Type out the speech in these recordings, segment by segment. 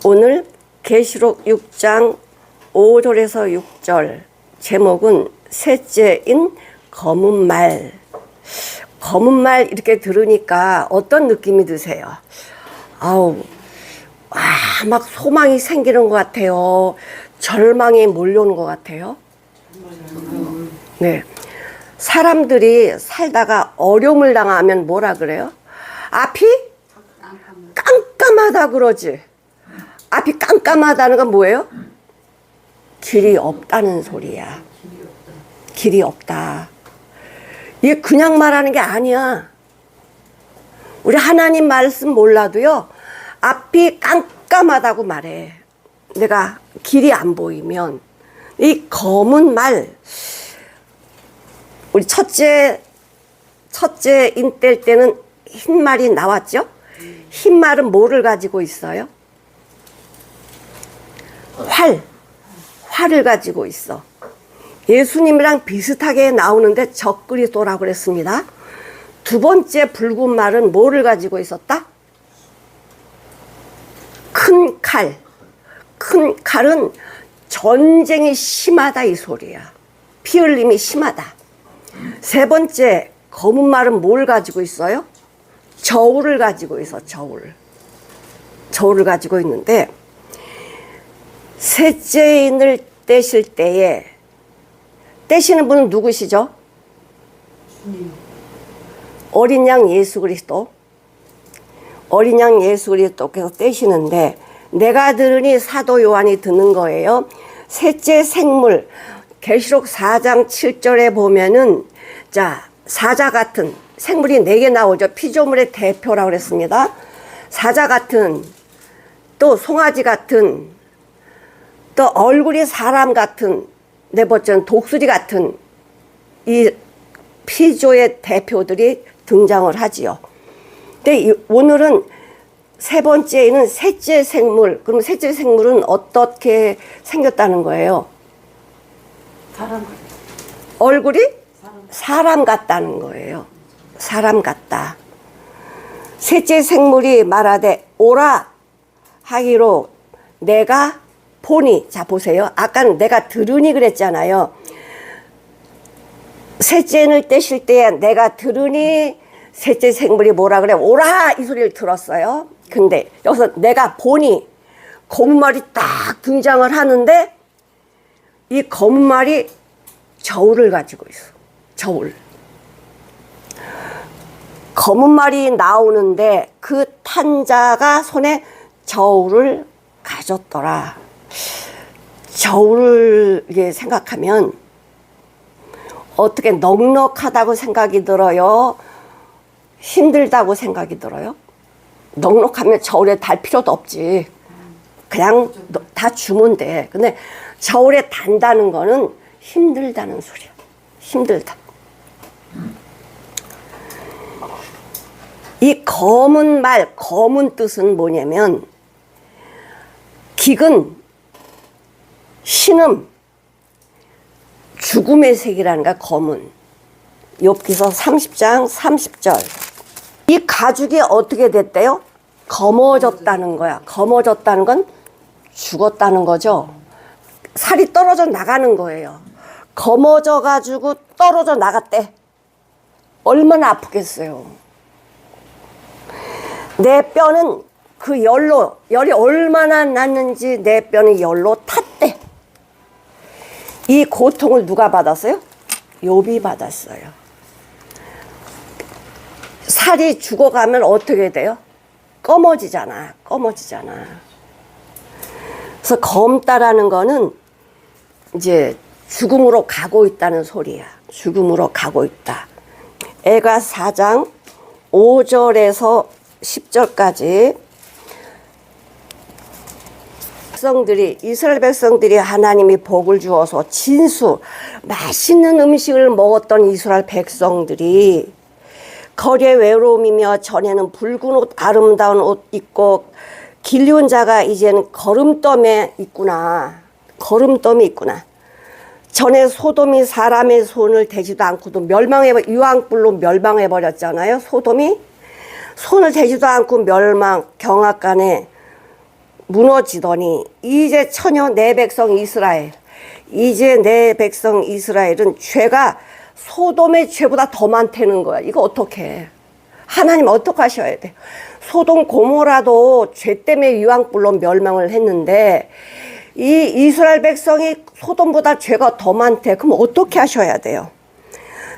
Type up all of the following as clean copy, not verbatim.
오늘 계시록 6장 5절에서 6절 제목은 셋째인 검은 말. 검은 말 이렇게 들으니까 어떤 느낌이 드세요? 막 소망이 생기는 것 같아요. 절망이 몰려오는 것 같아요. 네. 사람들이 살다가 어려움을 당하면 뭐라 그래요? 앞이 깜깜하다 그러지. 앞이 깜깜하다는 건 뭐예요? 길이 없다는 소리야. 길이 없다. 이게 그냥 말하는 게 아니야. 우리 하나님 말씀 몰라도요, 앞이 깜깜하다고 말해. 내가 길이 안 보이면. 이 검은 말, 우리 첫째 인뗄 때는 흰 말이 나왔죠? 흰 말은 뭐를 가지고 있어요? 활을 가지고 있어. 예수님이랑 비슷하게 나오는데 적그리스도라고 그랬습니다. 두 번째 붉은 말은 뭐를 가지고 있었다? 큰 칼. 큰 칼은 전쟁이 심하다 이 소리야. 피 흘림이 심하다. 세 번째 검은 말은 뭘 가지고 있어요? 저울을 가지고 있어. 저울을 가지고 있는데, 셋째 인을 떼실 때에 떼시는 분은 누구시죠? 어린 양 예수 그리스도. 어린 양 예수 그리스도께서 떼시는데, 내가 들으니 사도 요한이 듣는 거예요. 셋째 생물, 계시록 4장 7절에 보면은, 자, 사자 같은 생물이 4개 나오죠. 피조물의 대표라고 그랬습니다. 사자 같은, 또 송아지 같은, 또 얼굴이 사람 같은, 네 번째는 독수리 같은 이 피조의 대표들이 등장을 하지요. 근데 오늘은 세 번째는 셋째 생물. 그럼 셋째 생물은 어떻게 생겼다는 거예요? 얼굴이 사람 같다는 거예요. 사람 같다. 셋째 생물이 말하되 오라 하기로 내가 보니. 자 보세요. 아까는 내가 들으니 그랬잖아요. 셋째를 떼실 때 내가 들으니 셋째 생물이 뭐라 그래? 오라 이 소리를 들었어요. 근데 여기서 내가 보니 검은 말이 딱 등장을 하는데, 이 검은 말이 저울을 가지고 있어. 저울. 검은 말이 나오는데 그 탄자가 손에 저울을 가졌더라. 저울을 생각하면 어떻게 넉넉하다고 생각이 들어요? 힘들다고 생각이 들어요? 넉넉하면 저울에 달 필요도 없지. 그냥 다 주면 돼. 근데 저울에 단다는 거는 힘들다는 소리야. 힘들다. 이 검은 말, 검은 뜻은 뭐냐면 기근, 신음, 죽음의 색이라는 거야. 검은. 욥기서 30장 30절. 이 가죽이 어떻게 됐대요? 검어졌다는 거야. 검어졌다는 건 죽었다는 거죠. 살이 떨어져 나가는 거예요. 검어져 가지고 떨어져 나갔대. 얼마나 아프겠어요. 내 뼈는 그 열이 얼마나 났는지 내 뼈는 열로 탔대. 이 고통을 누가 받았어요? 욥이 받았어요. 살이 죽어가면 어떻게 돼요? 검어지잖아. 그래서 검다라는 거는 이제 죽음으로 가고 있다는 소리야. 죽음으로 가고 있다. 애가 4장 5절에서 10절까지 이스라엘 백성들이 하나님이 복을 주어서 진수, 맛있는 음식을 먹었던 이스라엘 백성들이 거리에 외로움이며 전에는 붉은 옷, 아름다운 옷 입고 길리온 자가 이제는 거름떠에 있구나. 전에 소돔이 사람의 손을 대지도 않고도 유황불로 멸망해버렸잖아요. 소돔이 손을 대지도 않고 멸망, 경악간에 무너지더니 이제 처녀 내 백성 이스라엘, 이제 내 백성 이스라엘은 죄가 소돔의 죄보다 더 많다는 거야. 이거 어떡해. 하나님 어떡하셔야 돼. 소돔 고모라도 죄 때문에 유황불로 멸망을 했는데 이 이스라엘 백성이 소돔보다 죄가 더 많대. 그럼 어떻게 하셔야 돼요?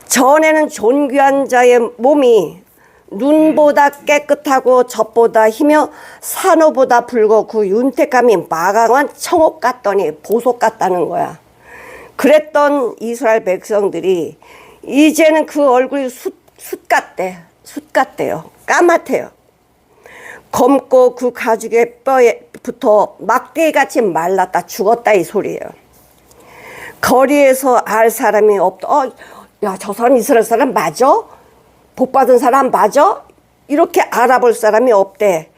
전에는 존귀한 자의 몸이 눈보다 깨끗하고 젖보다 희며 산호보다 붉고 그 윤택감이 마강한 청옥 같더니 보석 같다는 거야. 그랬던 이스라엘 백성들이 이제는 그 얼굴이 숯 같대. 숯 같대요. 까맣대요. 검고 그 가죽의 뼈에 붙어 막대기같이 말랐다 죽었다 이 소리예요. 거리에서 알 사람이 없다. 야, 저 사람 이스라엘 사람 맞아? 복받은 사람 맞아? 이렇게 알아볼 사람이 없대.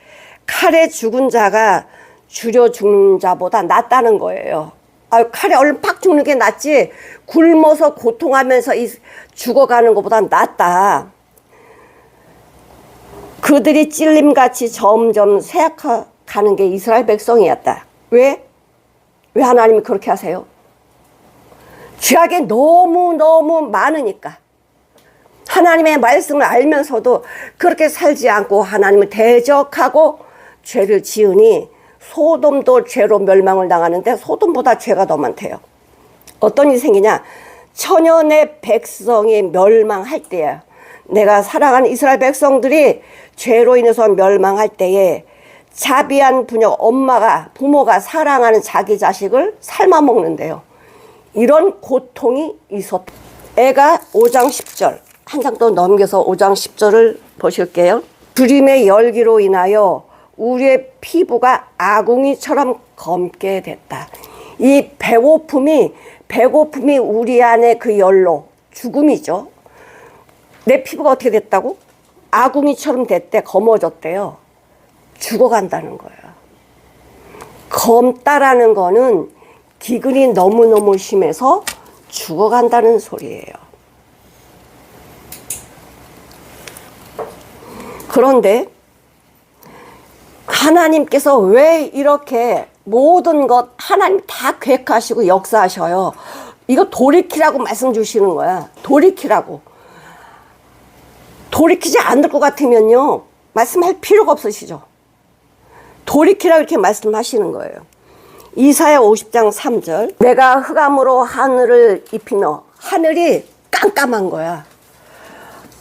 칼에 죽은 자가 줄여 죽는 자보다 낫다는 거예요. 칼에 얼른 팍 죽는 게 낫지 굶어서 고통하면서 죽어가는 것보다 낫다. 그들이 찔림같이 점점 쇠약해가는 게 이스라엘 백성이었다. 왜? 왜 하나님이 그렇게 하세요? 죄악이 너무너무 많으니까. 하나님의 말씀을 알면서도 그렇게 살지 않고 하나님을 대적하고 죄를 지으니 소돔도 죄로 멸망을 당하는데 소돔보다 죄가 더 많대요. 어떤 일이 생기냐? 천연의 백성이 멸망할 때야. 내가 사랑하는 이스라엘 백성들이 죄로 인해서 멸망할 때에 자비한 부모가 사랑하는 자기 자식을 삶아 먹는데요. 이런 고통이 있었다. 애가 5장 10절 한 장 더 넘겨서 5장 10절을 보실게요. 주림의 열기로 인하여 우리의 피부가 아궁이처럼 검게 됐다. 이 배고픔이 우리 안에 그 열로 죽음이죠. 내 피부가 어떻게 됐다고? 아궁이처럼 됐대. 검어졌대요. 죽어간다는 거예요. 검다라는 거는 기근이 너무너무 심해서 죽어간다는 소리예요. 그런데 하나님께서 왜 이렇게 모든 것 하나님 다 계획하시고 역사하셔요. 이거 돌이키라고 말씀 주시는 거야. 돌이키라고. 돌이키지 않을 것 같으면요 말씀할 필요가 없으시죠. 돌이키라고 이렇게 말씀하시는 거예요. 이사야 50장 3절 내가 흑암으로 하늘을 입히며 하늘이 깜깜한 거야.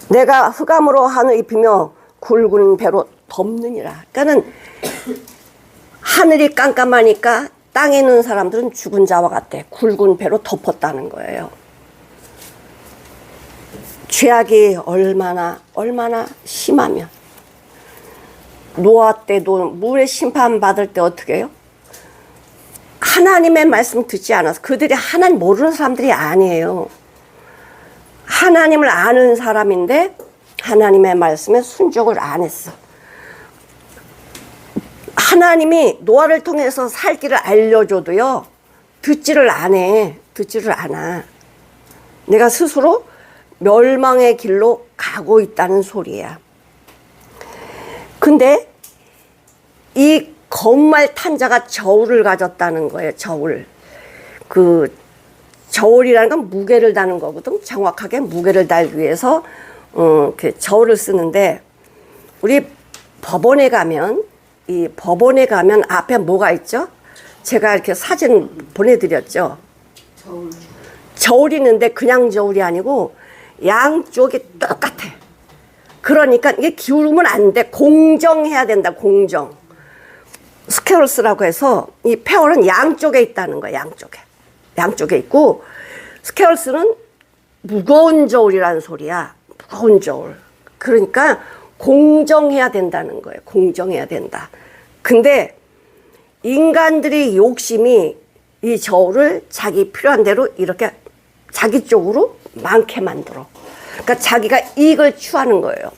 내가 흑암으로 하늘 입히며 굵은 배로 덮느니라. 그러니까는 하늘이 깜깜하니까 땅에 있는 사람들은 죽은 자와 같대. 굵은 배로 덮었다는 거예요. 죄악이 얼마나 심하면 노아 때도 물에 심판받을 때 어떻게 해요? 하나님의 말씀 듣지 않아서 그들이 하나님 모르는 사람들이 아니에요. 하나님을 아는 사람인데 하나님의 말씀에 순종을 안 했어. 하나님이 노아를 통해서 살 길을 알려줘도요 듣지를 안 해. 듣지를 않아. 내가 스스로 멸망의 길로 가고 있다는 소리야. 근데 이 거말 탄 자가 저울을 가졌다는 거예요. 저울. 그 저울이라는 건 무게를 다는 거거든. 정확하게 무게를 달기 위해서 그 저울을 쓰는데 우리 법원에 가면 이 법원에 가면 앞에 뭐가 있죠? 제가 이렇게 사진 보내드렸죠. 저울이 있는데 그냥 저울이 아니고 양쪽이 똑같아. 그러니까 이게 기울으면 안 돼. 공정해야 된다. 공정. 스케일스라고 해서 이 페어는 양쪽에 있다는 거야. 양쪽에 있고 스케일스는 무거운 저울이라는 소리야. 무거운 저울. 그러니까 공정해야 된다는 거예요. 공정해야 된다. 근데 인간들이 욕심이 이 저울을 자기 필요한 대로 이렇게 자기 쪽으로 많게 만들어. 그러니까 자기가 이익을 취하는 거예요.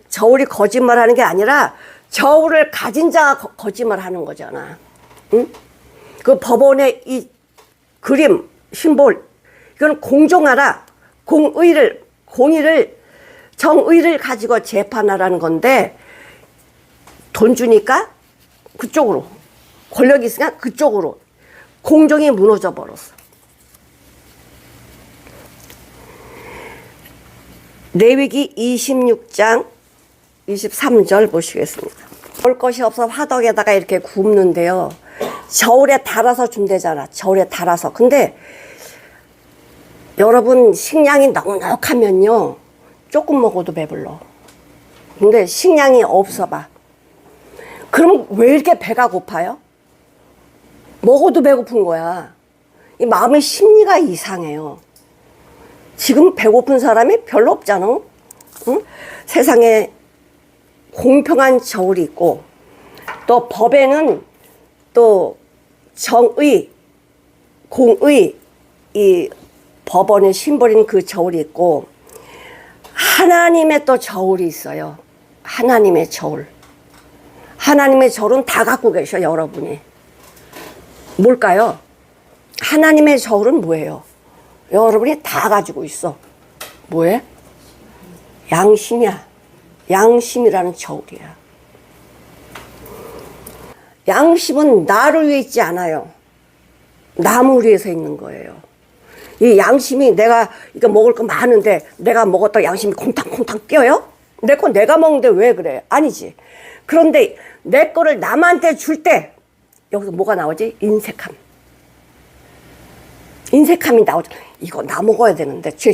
저울이 거짓말하는 게 아니라 저울을 가진 자가 거짓말하는 거잖아. 응? 그 법원의 이 그림, 심볼, 이건 공정하라. 정의를 가지고 재판하라는 건데 돈 주니까 그쪽으로. 권력이 있으니까 그쪽으로. 공정이 무너져 버렸어. 레위기 26장 23절 보시겠습니다. 먹을 것이 없어 화덕에다가 이렇게 굽는데요. 저울에 달아서 준대잖아. 저울에 달아서. 근데 여러분 식량이 넉넉하면요. 조금 먹어도 배불러. 근데 식량이 없어 봐. 그럼 왜 이렇게 배가 고파요? 먹어도 배고픈 거야. 이 마음의 심리가 이상해요. 지금 배고픈 사람이 별로 없잖아. 응? 세상에 공평한 저울이 있고 또 법에는 또 정의, 공의, 이 법원의 심벌인 그 저울이 있고 하나님의 또 저울이 있어요. 하나님의 저울. 하나님의 저울은 다 갖고 계셔 여러분이. 뭘까요? 하나님의 저울은 뭐예요? 여러분이 다 가지고 있어. 뭐해? 양심이야. 양심이라는 저울이야. 양심은 나를 위해 있지 않아요. 남을 위해서 있는 거예요. 이 양심이 내가 이거 먹을 거 많은데 내가 먹었다 양심이 콩탕콩탕 뛰어요? 내 거 내가 먹는데 왜 그래? 아니지. 그런데 내 거를 남한테 줄 때 여기서 뭐가 나오지? 인색함. 인색함이 나오죠. 이거 나 먹어야 되는데 쟤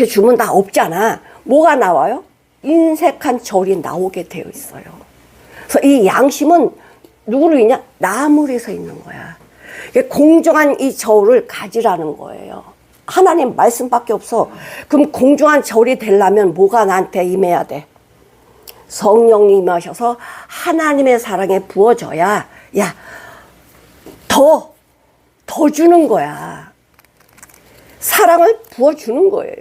주면 나 없잖아. 뭐가 나와요? 인색한 저울이 나오게 되어 있어요. 그래서 이 양심은 누구를 위냐? 남을 위해서 있는 거야. 공정한 이 저울을 가지라는 거예요. 하나님 말씀밖에 없어. 그럼 공정한 저울이 되려면 뭐가 나한테 임해야 돼? 성령이 임하셔서 하나님의 사랑에 부어져야 야, 더 주는 거야. 사랑을 부어주는 거예요.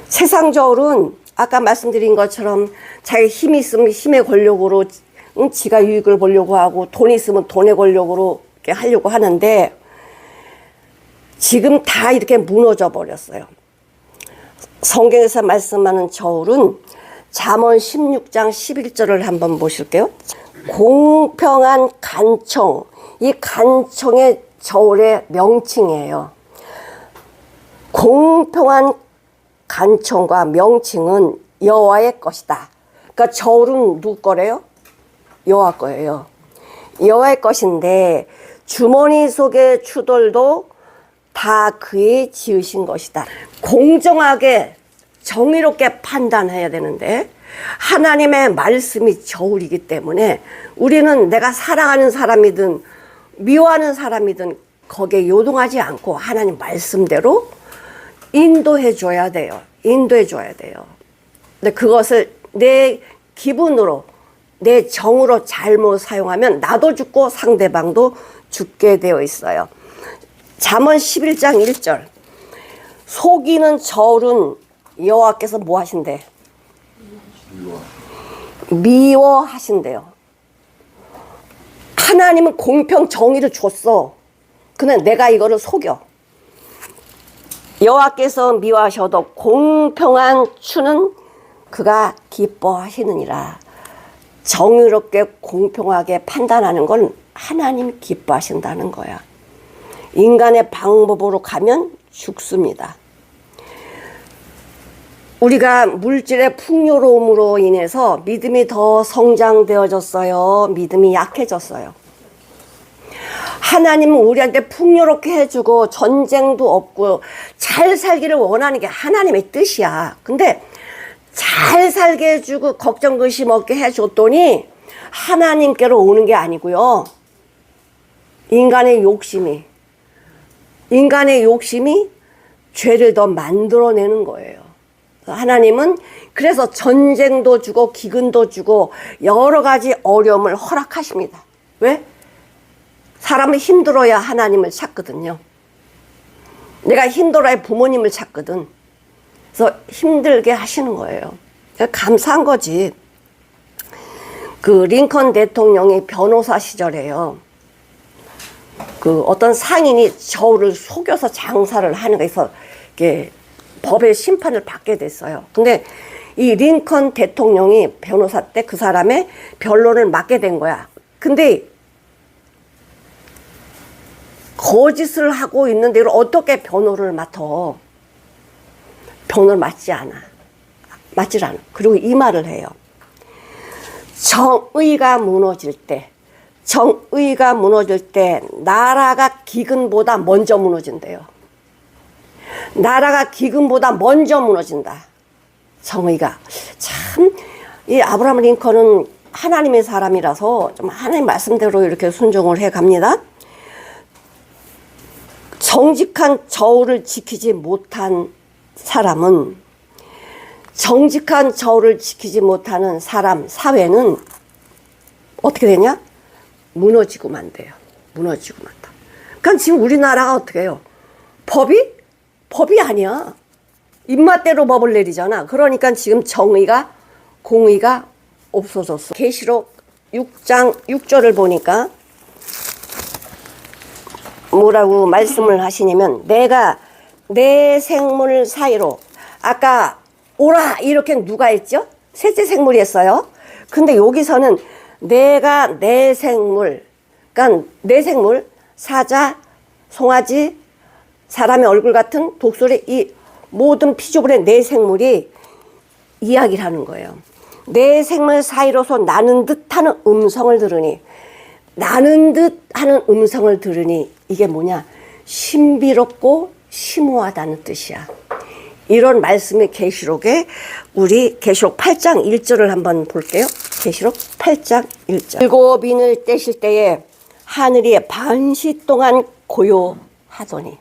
세상 저울은 아까 말씀드린 것처럼 자기 힘이 있으면 힘의 권력으로 지가 유익을 보려고 하고 돈이 있으면 돈의 권력으로 이렇게 하려고 하는데 지금 다 이렇게 무너져 버렸어요. 성경에서 말씀하는 저울은 잠언 16장 11절을 한번 보실게요. 공평한 간청, 이 간청의 저울의 명칭이에요. 공평한 간청과 명칭은 여호와의 것이다. 그러니까 저울은 누구 거래요? 여호와 거예요. 여호와의 것인데 주머니 속의 추돌도 다 그의 지으신 것이다. 공정하게 정의롭게 판단해야 되는데 하나님의 말씀이 저울이기 때문에 우리는 내가 사랑하는 사람이든 미워하는 사람이든 거기에 요동하지 않고 하나님 말씀대로 인도해 줘야 돼요. 인도해 줘야 돼요. 근데 그것을 내 기분으로 내 정으로 잘못 사용하면 나도 죽고 상대방도 죽게 되어 있어요. 잠언 11장 1절. 속이는 저울은 여호와께서 뭐 하신대? 미워하신대요. 하나님은 공평 정의를 줬어. 근데 내가 이거를 속여. 여호와께서 미워하셔도 공평한 추는 그가 기뻐하시느니라. 정의롭게 공평하게 판단하는 건 하나님이 기뻐하신다는 거야. 인간의 방법으로 가면 죽습니다. 우리가 물질의 풍요로움으로 인해서 믿음이 더 성장되어졌어요. 믿음이 약해졌어요. 하나님은 우리한테 풍요롭게 해주고 전쟁도 없고 잘 살기를 원하는 게 하나님의 뜻이야. 근데 잘 살게 해주고 걱정 근심 없게 해줬더니 하나님께로 오는 게 아니고요. 인간의 욕심이 죄를 더 만들어내는 거예요. 하나님은 그래서 전쟁도 주고 기근도 주고 여러 가지 어려움을 허락하십니다. 왜? 사람은 힘들어야 하나님을 찾거든요. 내가 힘들어야 부모님을 찾거든. 그래서 힘들게 하시는 거예요. 감사한 거지. 그 링컨 대통령이 변호사 시절에요. 그 어떤 상인이 저울을 속여서 장사를 하는 거에서 이게 법의 심판을 받게 됐어요. 근데 이 링컨 대통령이 변호사 때 그 사람의 변론을 맡게 된 거야. 근데 거짓을 하고 있는데 이걸 어떻게 변호를 맡아? 변호를 맡지 않아. 맞질 않아. 그리고 이 말을 해요. 정의가 무너질 때, 나라가 기근보다 먼저 무너진대요. 나라가 기근보다 먼저 무너진다. 정의가. 참, 이 아브라함 링컨은 하나님의 사람이라서 좀 하나님 말씀대로 이렇게 순종을 해 갑니다. 정직한 저울을 지키지 못한 사람은, 정직한 저울을 지키지 못하는 사람, 사회는 어떻게 되냐? 무너지고 만대요. 무너지고 만다. 그러니까 지금 우리나라가 어떻게 해요? 법이 아니야. 입맛대로 법을 내리잖아. 그러니까 지금 정의가, 공의가 없어졌어. 계시록 6장 6절을 보니까 뭐라고 말씀을 하시냐면, 내가 내 생물 사이로, 아까 오라 이렇게 누가 했죠? 셋째 생물이 했어요. 근데 여기서는 내가 내 생물, 그러니까 내 생물, 사자, 송아지, 사람의 얼굴 같은 독수리, 이 모든 피조물의 내 생물이 이야기를 하는 거예요. 내 생물 사이로서 나는 듯 하는 음성을 들으니, 나는 듯 하는 음성을 들으니, 이게 뭐냐? 신비롭고 심오하다는 뜻이야. 이런 말씀이 계시록에, 우리 계시록 8장 1절을 한번 볼게요. 계시록 8장 1절. 7인을 떼실 때에 하늘이 반시 동안 고요하더니,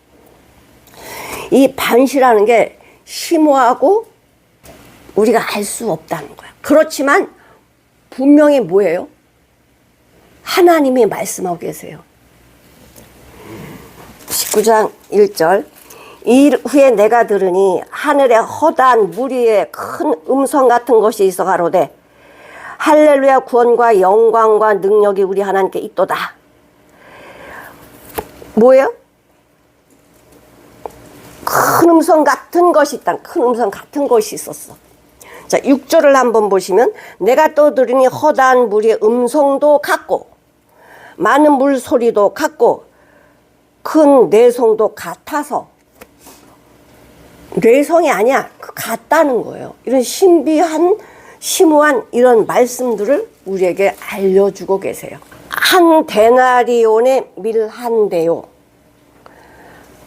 이 반시라는 게 심오하고 우리가 알 수 없다는 거야. 그렇지만 분명히 뭐예요? 하나님이 말씀하고 계세요. 19장 1절. 이 후에 내가 들으니 하늘에 허다한 무리의 큰 음성 같은 것이 있어 가로되, 할렐루야, 구원과 영광과 능력이 우리 하나님께 있도다. 뭐예요? 큰 음성 같은 것이 있다. 큰 음성 같은 것이 있었어. 자, 6절을 한번 보시면, 내가 또 들으니 허다한 무리의 음성도 같고 많은 물소리도 같고 큰 뇌성도 같아서, 뇌성이 아니야, 같다는 거예요. 이런 신비한 심오한 이런 말씀들을 우리에게 알려주고 계세요. 한 데나리온의 밀 한 대요,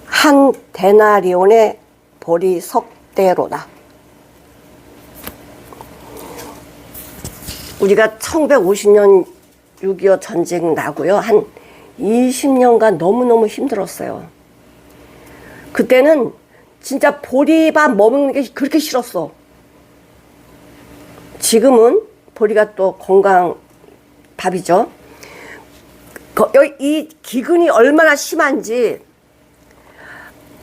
한 데나리온의 보리 석대로다. 우리가 1950년 6.25 전쟁 나고요, 한 20년간 너무너무 힘들었어요. 그때는 진짜 보리밥 먹는 게 그렇게 싫었어. 지금은 보리가 또 건강 밥이죠. 이 기근이 얼마나 심한지,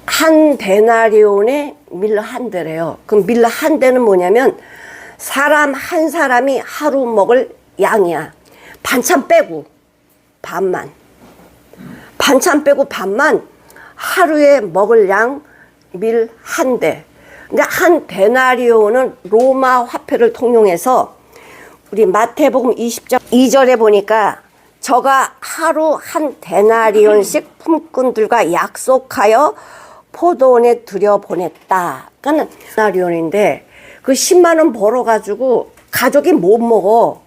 한 데나리온의 밀 한 대래요. 그럼 밀 한 대는 뭐냐면 사람 한 사람이 하루 먹을 양이야. 반찬 빼고 반만, 반찬 빼고 반만 하루에 먹을 양 밀 한 대. 근데 한 데나리온은 로마 화폐를 통용해서, 우리 마태복음 20장 2절에 보니까 저가 하루 한 데나리온씩 품꾼들과 약속하여 포도원에 들여보냈다. 그러니까 데나리온인데 그 10만 원 벌어가지고 가족이 못 먹어.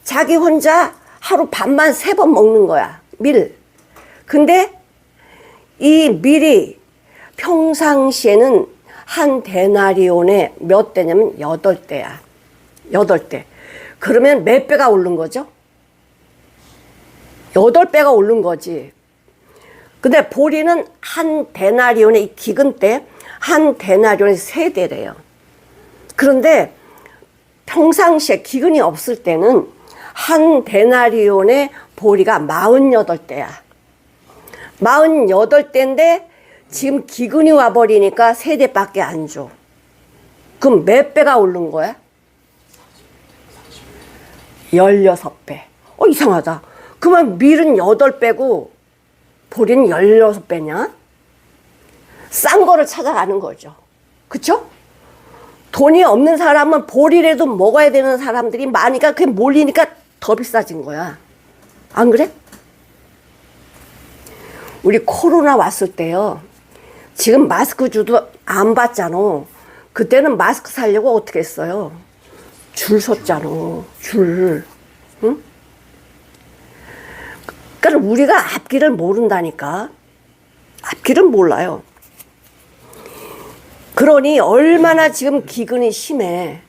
자기 혼자 하루 밥만 3번 먹는 거야, 밀. 근데 이 밀이 평상시에는 한 데나리온에 몇 대냐면 8대야. 8대. 그러면 몇 배가 오른 거죠? 8배가 오른 거지. 근데 보리는 한 데나리온에, 이 기근 때 한 데나리온에 3대래요. 그런데 평상시에 기근이 없을 때는 한 데나리온에 보리가 48대야. 48대인데 지금 기근이 와버리니까 3대밖에 안 줘. 그럼 몇 배가 오른 거야? 16배. 이상하다. 그러면 밀은 8배고 보리는 16배냐? 싼 거를 찾아가는 거죠. 그쵸? 돈이 없는 사람은 볼이라도 먹어야 되는 사람들이 많으니까 그게 몰리니까 더 비싸진 거야. 안 그래? 우리 코로나 왔을 때요. 지금 마스크 주도 안 받잖아. 그때는 마스크 사려고 어떻게 했어요? 줄 섰잖아. 줄. 응? 그러니까 우리가 앞길을 모른다니까. 앞길은 몰라요. 그러니 얼마나 지금 기근이 심해.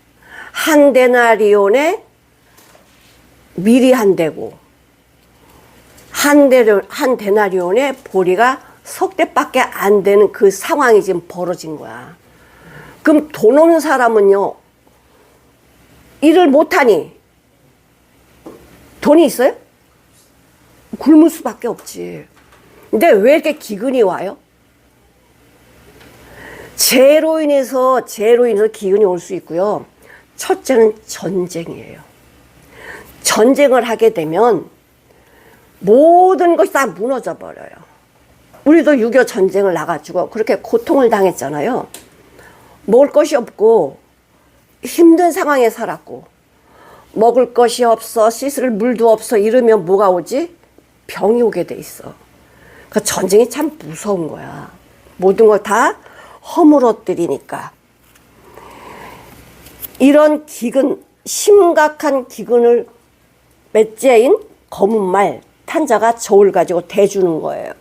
한 데나리온에 밀이 한 대고 한 데나리온에 보리가 석 대밖에 안 되는 그 상황이 지금 벌어진 거야. 그럼 돈 없는 사람은요, 일을 못하니 돈이 있어요? 굶을 수밖에 없지. 근데 왜 이렇게 기근이 와요? 죄로 인해서 기근이 올 수 있고요. 첫째는 전쟁이에요. 전쟁을 하게 되면 모든 것이 다 무너져 버려요. 우리도 6.25 전쟁을 나가지고 그렇게 고통을 당했잖아요. 먹을 것이 없고 힘든 상황에 살았고, 먹을 것이 없어, 씻을 물도 없어 이러면 뭐가 오지? 병이 오게 돼 있어. 그 전쟁이 참 무서운 거야. 모든 걸 다 허물어뜨리니까. 이런 기근, 심각한 기근을 맷째인 검은 말 탄자가 저울 가지고 대주는 거예요.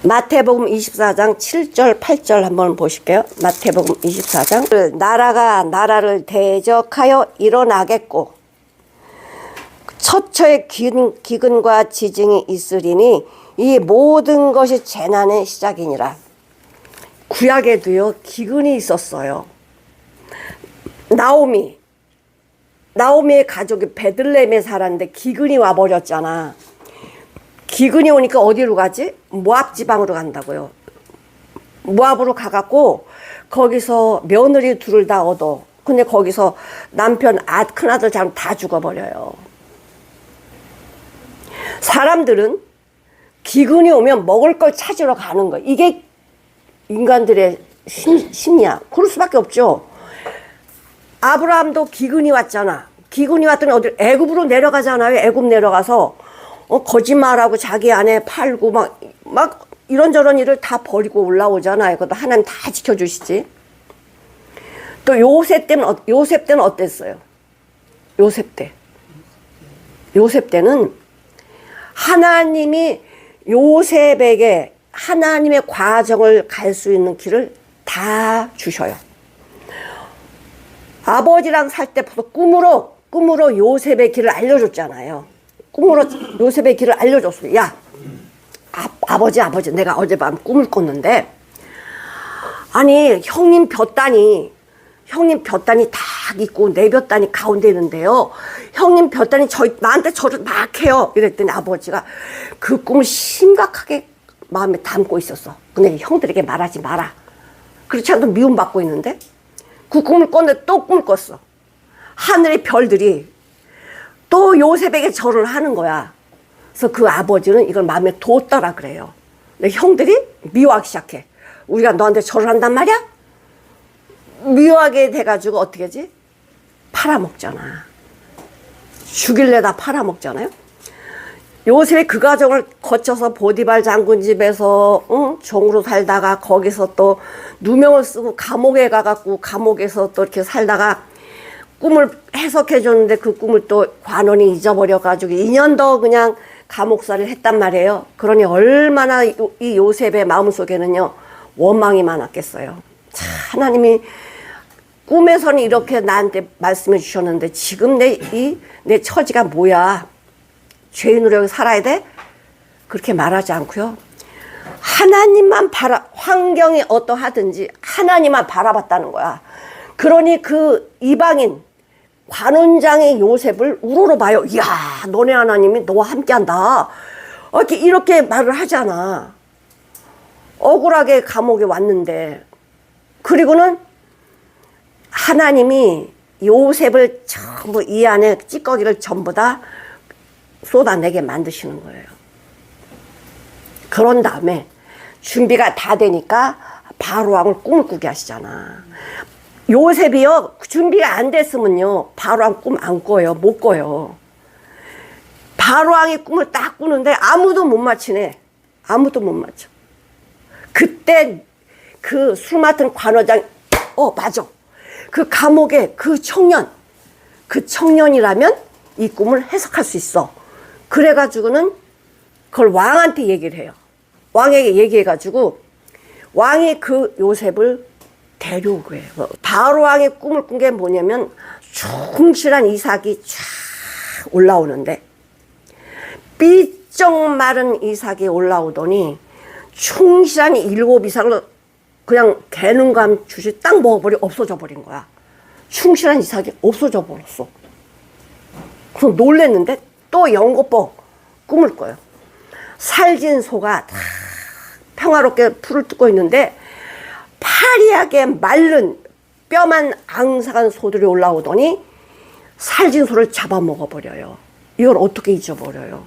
마태복음 24장 7절 8절 한번 보실게요. 마태복음 24장. 나라가 나라를 대적하여 일어나겠고 처처의 기근과 지증이 있으리니 이 모든 것이 재난의 시작이니라. 구약에도요 기근이 있었어요. 나오미의 가족이 베들레헴에 살았는데 기근이 와버렸잖아. 기근이 오니까 어디로 가지? 모압 지방으로 간다고요. 모압으로 가갖고 거기서 며느리 둘을 다 얻어. 근데 거기서 남편 큰아들 다 죽어버려요. 사람들은 기근이 오면 먹을 걸 찾으러 가는 거야. 이게 인간들의 심리야. 그럴 수밖에 없죠. 아브라함도 기근이 왔잖아. 기근이 왔더니 어디 애굽으로 내려가잖아요. 애굽 내려가서 거짓말하고 자기 아내 팔고 막 이런저런 일을 다 버리고 올라오잖아요. 그것도 하나님 다 지켜주시지. 또 요셉 때는 어땠어요? 요셉 때는 하나님이 요셉에게 하나님의 과정을 갈 수 있는 길을 다 주셔요. 아버지랑 살 때부터 꿈으로 요셉의 길을 알려줬잖아요. 꿈으로 요셉의 길을 알려줬어요. 야, 아버지, 내가 어젯밤 꿈을 꿨는데, 아니, 형님 볕단이 딱 있고, 내 볕단이 가운데 있는데요. 형님 볕단이 나한테 저를 막 해요. 이랬더니 아버지가 그 꿈을 심각하게 마음에 담고 있었어. 근데 형들에게 말하지 마라. 그렇지 않아도 미움받고 있는데, 그 꿈을 꿨는데 또 꿈을 꿨어. 하늘의 별들이 또 요셉에게 절을 하는 거야. 그래서 그 아버지는 이걸 마음에 뒀더라 그래요. 근데 형들이 미워하기 시작해. 우리가 너한테 절을 한단 말이야? 미워하게 돼가지고 어떻게 하지? 팔아먹잖아. 죽일래다 팔아먹잖아요. 요셉이 그 과정을 거쳐서 보디발 장군 집에서 종으로 살다가 거기서 또 누명을 쓰고 감옥에 가갖고 감옥에서 또 이렇게 살다가 꿈을 해석해 줬는데 그 꿈을 또 관원이 잊어버려가지고 2년 더 그냥 감옥살이를 했단 말이에요. 그러니 얼마나 이 요셉의 마음속에는요 원망이 많았겠어요. 참 하나님이 꿈에서는 이렇게 나한테 말씀해 주셨는데 지금 내 처지가 뭐야? 죄인으로 여기 살아야 돼? 그렇게 말하지 않고요. 하나님만 환경이 어떠하든지 하나님만 바라봤다는 거야. 그러니 그 이방인 관원장의 요셉을 우러러봐요. 이야, 너네 하나님이 너와 함께한다. 이렇게 말을 하잖아. 억울하게 감옥에 왔는데. 그리고는 하나님이 요셉을 전부 이 안에 찌꺼기를 전부 다 쏟아내게 만드시는 거예요. 그런 다음에 준비가 다 되니까 바로 왕을 꿈을 꾸게 하시잖아. 요셉이요, 준비가 안 됐으면요, 바로왕 꿈 안 꿔요. 못 꿔요. 바로왕이 꿈을 딱 꾸는데 아무도 못 맞히네. 아무도 못 맞춰. 그때 그 술 맡은 관원장, 맞아. 그 감옥에 그 청년이라면 이 꿈을 해석할 수 있어. 그래가지고는 그걸 왕한테 얘기를 해요. 왕에게 얘기해가지고 왕이 그 요셉을 데려오고 해요. 바로왕의 꿈을 꾼 게 뭐냐면 충실한 이삭이 쫙 올라오는데 삐쩍 마른 이삭이 올라오더니 충실한 7 이삭을 그냥 개눈감 주시 딱 먹어버려 없어져 버린 거야. 충실한 이삭이 없어져 버렸어. 그래서 놀랬는데 또 연거뻐 꿈을 꿔요. 살진 소가 다 평화롭게 풀을 뜯고 있는데 파리하게 마른 뼈만 앙상한 소들이 올라오더니 살진 소를 잡아먹어버려요. 이걸 어떻게 잊어버려요?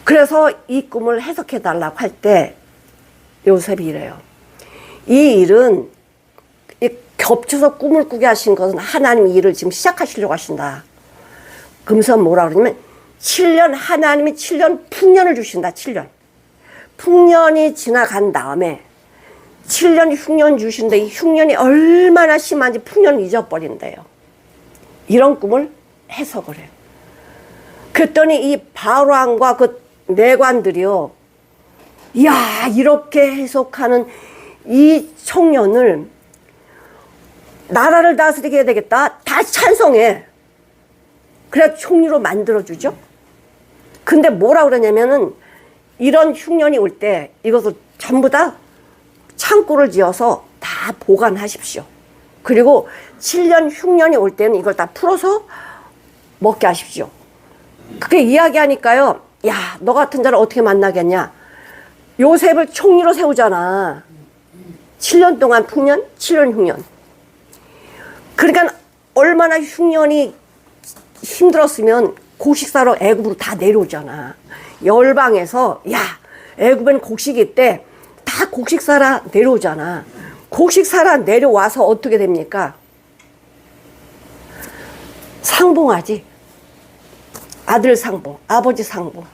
그래서 이 꿈을 해석해달라고 할 때 요셉이 이래요. 이 일은 겹쳐서 꿈을 꾸게 하신 것은 하나님이 일을 지금 시작하시려고 하신다. 그러면서 뭐라 그러냐면 7년, 하나님이 7년 풍년을 주신다. 7년. 풍년이 지나간 다음에 7년 흉년 주신데 이 흉년이 얼마나 심한지 풍년을 잊어버린대요. 이런 꿈을 해석을 해요. 그랬더니 이 바로왕과 그 내관들이요, 이야, 이렇게 해석하는 이 청년을 나라를 다스리게 해야 되겠다. 다 찬성해. 그래 총리로 만들어주죠. 근데 뭐라 그러냐면은 이런 흉년이 올 때 이것을 전부 다 창고를 지어서 다 보관하십시오. 그리고 7년 흉년이 올 때는 이걸 다 풀어서 먹게 하십시오. 그렇게 이야기하니까요, 야, 너 같은 자를 어떻게 만나겠냐. 요셉을 총리로 세우잖아. 7년 동안 풍년, 7년 흉년. 그러니까 얼마나 흉년이 힘들었으면 곡식사로 애굽으로 다 내려오잖아. 열방에서 야, 애굽엔 곡식이 있대. 다 곡식사라 내려오잖아. 곡식사라 내려와서 어떻게 됩니까? 상봉하지. 아들 상봉, 아버지 상봉.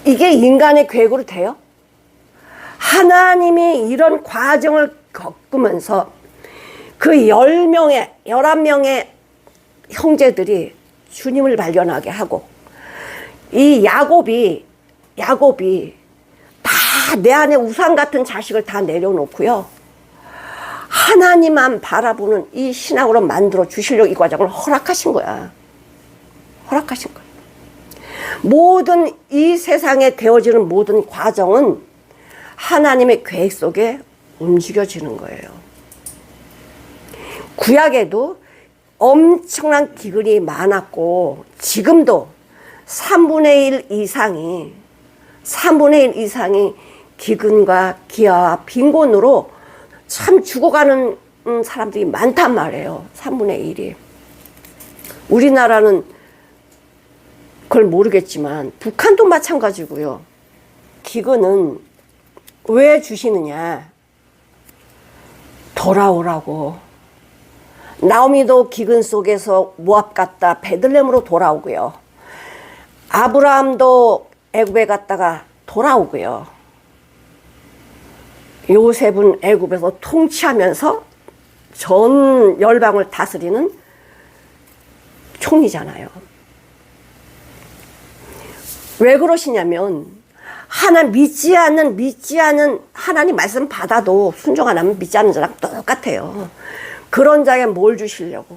이게 인간의 계획으로 돼요? 하나님이 이런 과정을 겪으면서 그 11명의 형제들이 주님을 발견하게 하고, 이 야곱이 다 내 안에 우상 같은 자식을 다 내려놓고요, 하나님만 바라보는 이 신앙으로 만들어 주시려고 이 과정을 허락하신 거야. 허락하신 거야. 모든 이 세상에 되어지는 모든 과정은 하나님의 계획 속에 움직여지는 거예요. 구약에도 엄청난 기근이 많았고 지금도 3분의 1 이상이 기근과 기아와 빈곤으로 참 죽어가는 사람들이 많단 말이에요. 3분의 1이. 우리나라는 그걸 모르겠지만 북한도 마찬가지고요. 기근은 왜 주시느냐? 돌아오라고. 나오미도 기근 속에서 모압 갔다 베들레헴으로 돌아오고요. 아브라함도 애굽에 갔다가 돌아오고요. 요셉은 애굽에서 통치하면서 전 열방을 다스리는 총리잖아요. 왜 그러시냐면 믿지 않는 하나님 말씀 받아도 순종 안 하면 믿지 않는 자랑 똑같아요. 그런 자에게 뭘 주시려고?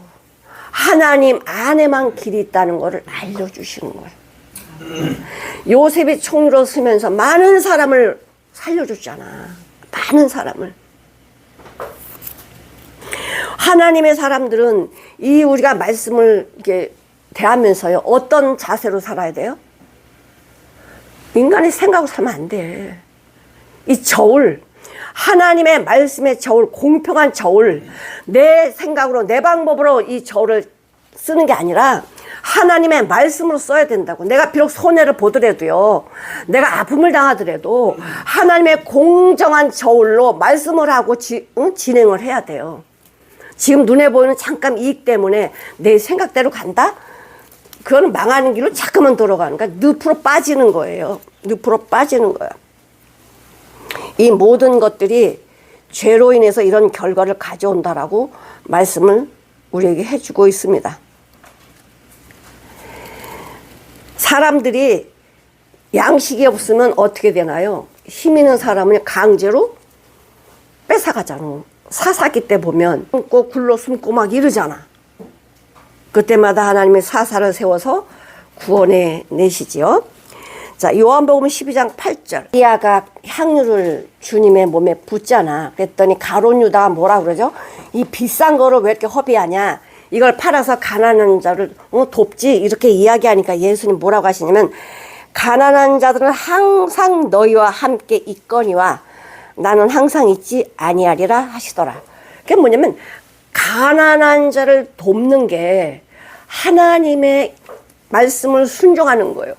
하나님 안에만 길이 있다는 것을 알려주시는 거예요. 요셉이 총리로 서면서 많은 사람을 살려줬잖아. 많은 사람을. 하나님의 사람들은 이 우리가 말씀을 이렇게 대하면서요, 어떤 자세로 살아야 돼요? 인간의 생각으로 살면 안 돼. 이 저울, 하나님의 말씀의 저울, 공평한 저울, 내 생각으로 내 방법으로 이 저울을 쓰는 게 아니라 하나님의 말씀으로 써야 된다고. 내가 비록 손해를 보더라도요, 내가 아픔을 당하더라도 하나님의 공정한 저울로 말씀을 하고 진행을 해야 돼요. 지금 눈에 보이는 잠깐 이익 때문에 내 생각대로 간다? 그거는 망하는 길로 자꾸만 돌아가는 거야. 늪으로 빠지는 거예요. 늪으로 빠지는 거야. 이 모든 것들이 죄로 인해서 이런 결과를 가져온다라고 말씀을 우리에게 해주고 있습니다. 사람들이 양식이 없으면 어떻게 되나요? 힘 있는 사람은 강제로 뺏어가잖아. 사사기 때 보면 숨고 굴러 숨고 막 이러잖아. 그때마다 하나님의 사사를 세워서 구원해 내시지요. 자, 요한복음 12장 8절. 마리아가 향유를 주님의 몸에 붓잖아. 그랬더니 가룟 유다가 뭐라 그러죠? 이 비싼 거를 왜 이렇게 허비하냐? 이걸 팔아서 가난한 자를 돕지, 이렇게 이야기하니까 예수님 뭐라고 하시냐면, 가난한 자들은 항상 너희와 함께 있거니와 나는 항상 있지 아니하리라 하시더라. 그게 뭐냐면 가난한 자를 돕는 게 하나님의 말씀을 순종하는 거예요.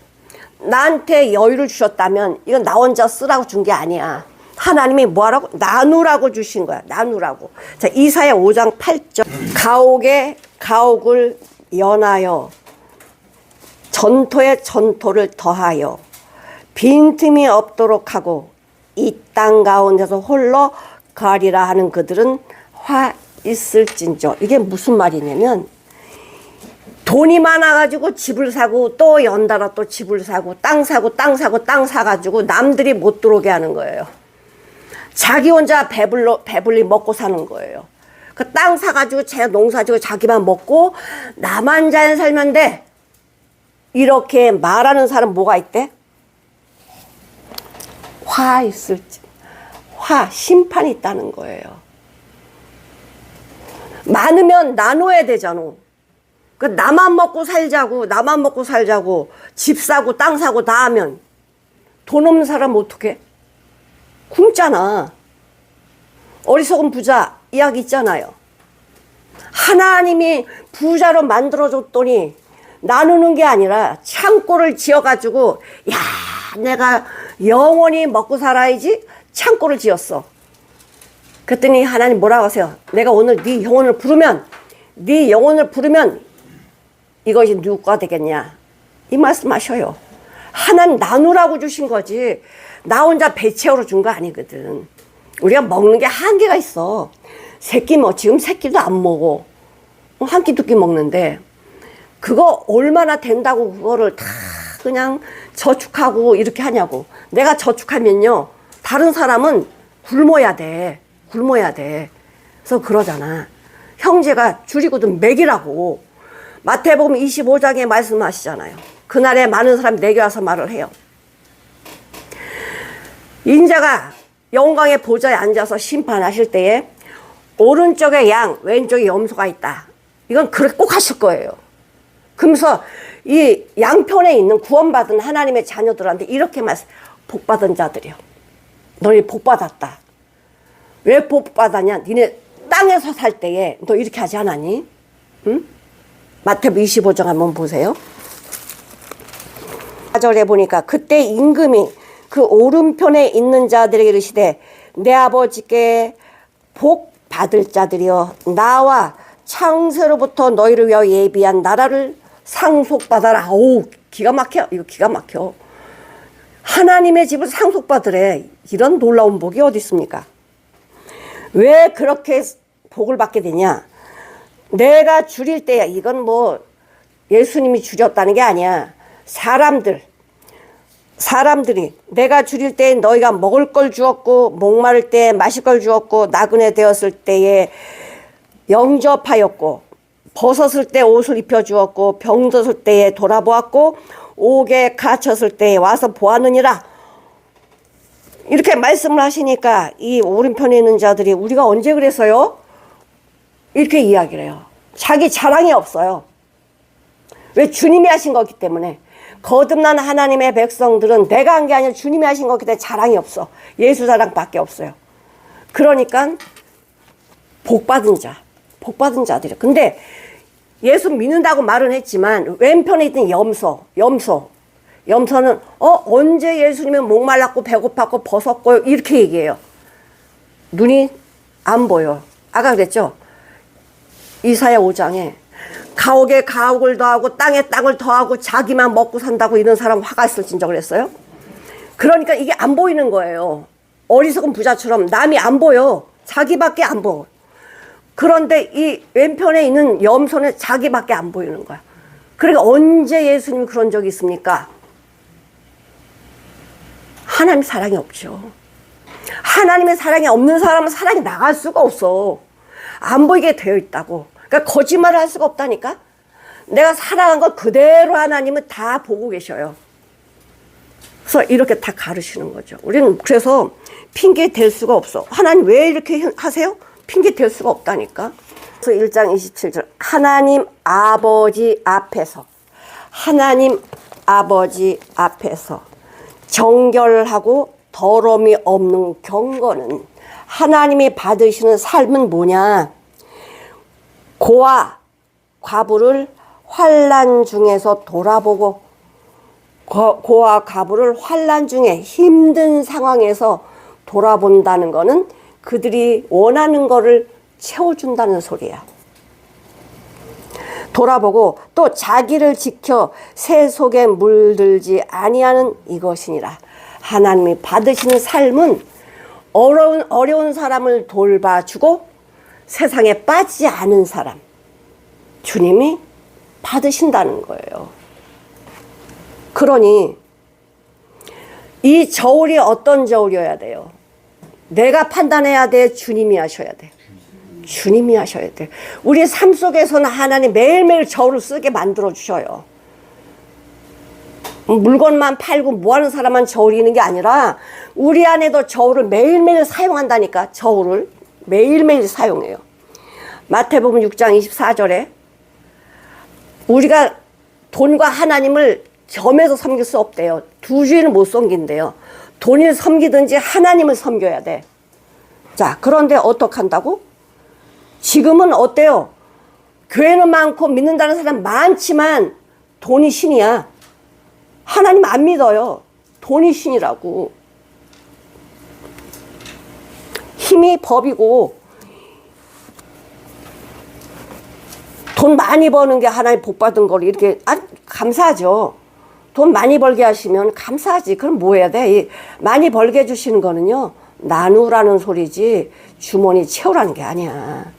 나한테 여유를 주셨다면 이건 나 혼자 쓰라고 준 게 아니야. 하나님이 뭐하라고? 나누라고 주신 거야. 나누라고. 자, 이사야 5장 8절. 가옥에 가옥을 연하여 전토에 전토를 더하여 빈틈이 없도록 하고 이 땅 가운데서 홀로 가리라 하는 그들은 화 있을진저. 이게 무슨 말이냐면, 돈이 많아가지고 집을 사고 또 연달아 또 집을 사고 땅 사고 땅 사고 땅 사가지고 남들이 못 들어오게 하는 거예요. 자기 혼자 배불리 먹고 사는 거예요. 그 땅 사가지고 제 농사지고 자기만 먹고 나만 잘 살면 돼. 이렇게 말하는 사람 뭐가 있대? 화 있을지. 화, 심판이 있다는 거예요. 많으면 나눠야 되잖아. 그 나만 먹고 살자고 집 사고 땅 사고 다 하면 돈 없는 사람 어떡해? 굶잖아. 어리석은 부자 이야기 있잖아요. 하나님이 부자로 만들어줬더니 나누는 게 아니라 창고를 지어가지고, 야, 내가 영원히 먹고 살아야지 창고를 지었어. 그랬더니 하나님 뭐라고 하세요? 내가 오늘 네 영혼을 부르면 이것이 누구가 되겠냐? 이 말씀하셔요. 하나님 나누라고 주신 거지 나 혼자 배 채우러 준 거 아니거든. 우리가 먹는 게 한계가 있어. 지금 새끼도 안 먹어. 한 끼 두 끼 먹는데 그거 얼마나 된다고 그거를 다 그냥 저축하고 이렇게 하냐고. 내가 저축하면요 다른 사람은 굶어야 돼. 그래서 그러잖아. 형제가 줄이거든 먹이라고. 마태복음 25장에 말씀하시잖아요. 그날에 많은 사람이 내게 와서 말을 해요. 인자가 영광의 보좌에 앉아서 심판하실 때에 오른쪽에 양, 왼쪽에 염소가 있다. 이건 그렇게 꼭 하실 거예요. 그러면서 이 양편에 있는 구원받은 하나님의 자녀들한테 이렇게 말씀, 복받은 자들이요. 너희 복받았다. 왜 복받았냐? 니네 땅에서 살 때에 너 이렇게 하지 않았니? 응? 마태복음 25장 한번 보세요. 4절에 보니까 그때 임금이 그 오른편에 있는 자들에게 이르시되 내 아버지께 복 받을 자들이여 나와 창세로부터 너희를 위하여 예비한 나라를 상속받아라. 오, 기가 막혀. 이거 기가 막혀. 하나님의 집을 상속받으래. 이런 놀라운 복이 어디 있습니까? 왜 그렇게 복을 받게 되냐? 내가 줄일 때야. 이건 뭐 예수님이 줄였다는 게 아니야. 사람들이 내가 줄일 때 너희가 먹을 걸 주었고 목마를 때 마실 걸 주었고 나그네 되었을 때에 영접하였고 벗었을 때 옷을 입혀주었고 병들었을 때에 돌아보았고 옥에 갇혔을 때에 와서 보았느니라. 이렇게 말씀을 하시니까 이 오른편에 있는 자들이 우리가 언제 그랬어요? 이렇게 이야기를 해요. 자기 자랑이 없어요. 왜? 주님이 하신 거기 때문에. 거듭난 하나님의 백성들은 내가 한 게 아니라 주님이 하신 거기 때문에 자랑이 없어. 예수 자랑밖에 없어요. 그러니까 복받은 자들이에요. 근데 예수 믿는다고 말은 했지만 왼편에 있던 염소는 언제 예수님은 목말랐고 배고팠고 벗었고 이렇게 얘기해요. 눈이 안 보여. 아까 그랬죠? 이사야 5장에 가옥에 가옥을 더하고 땅에 땅을 더하고 자기만 먹고 산다고 이런 사람 화가 있을진저 그랬어요. 그러니까 이게 안 보이는 거예요. 어리석은 부자처럼 남이 안 보여. 자기밖에 안 보여. 그런데 이 왼편에 있는 염소는 자기밖에 안 보이는 거야. 그러니까 언제 예수님이 그런 적이 있습니까? 하나님 사랑이 없죠. 하나님의 사랑이 없는 사람은 사랑이 나갈 수가 없어. 안 보이게 되어 있다고. 그러니까 거짓말을 할 수가 없다니까. 내가 사랑한 걸 그대로 하나님은 다 보고 계셔요. 그래서 이렇게 다 가르치는 거죠. 우리는 그래서 핑계 댈 수가 없어. 하나님 왜 이렇게 하세요? 핑계 댈 수가 없다니까. 그래서 1장 27절 하나님 아버지 앞에서 정결하고 더러움이 없는 경건은 하나님이 받으시는 삶은 뭐냐? 고아 과부를 환난 중에서 돌아보고 고아 과부를 환난 중에 힘든 상황에서 돌아본다는 거는 그들이 원하는 거를 채워준다는 소리야. 돌아보고 또 자기를 지켜 새 속에 물들지 아니하는 이것이니라. 하나님이 받으시는 삶은 어려운 사람을 돌봐주고 세상에 빠지지 않은 사람 주님이 받으신다는 거예요. 그러니 이 저울이 어떤 저울이어야 돼요? 내가 판단해야 돼? 주님이 하셔야 돼? 주님이 하셔야 돼. 우리 삶 속에서는 하나님 매일매일 저울을 쓰게 만들어 주셔요. 물건만 팔고 뭐하는 사람만 저울이 있는 게 아니라 우리 안에도 저울을 매일매일 사용한다니까. 저울을 매일매일 사용해요. 마태복음 6장 24절에 우리가 돈과 하나님을 점에서 섬길 수 없대요. 두 주인을 못 섬긴대요. 돈을 섬기든지 하나님을 섬겨야 돼. 자, 그런데 어떻게 한다고? 지금은 어때요? 교회는 많고 믿는다는 사람 많지만 돈이 신이야. 하나님 안 믿어요. 돈이 신이라고. 힘이 법이고 돈 많이 버는 게 하나님 복 받은 걸 이렇게 감사하죠. 돈 많이 벌게 하시면 감사하지. 그럼 뭐 해야 돼? 많이 벌게 해주시는 거는요, 나누라는 소리지 주머니 채우라는 게 아니야.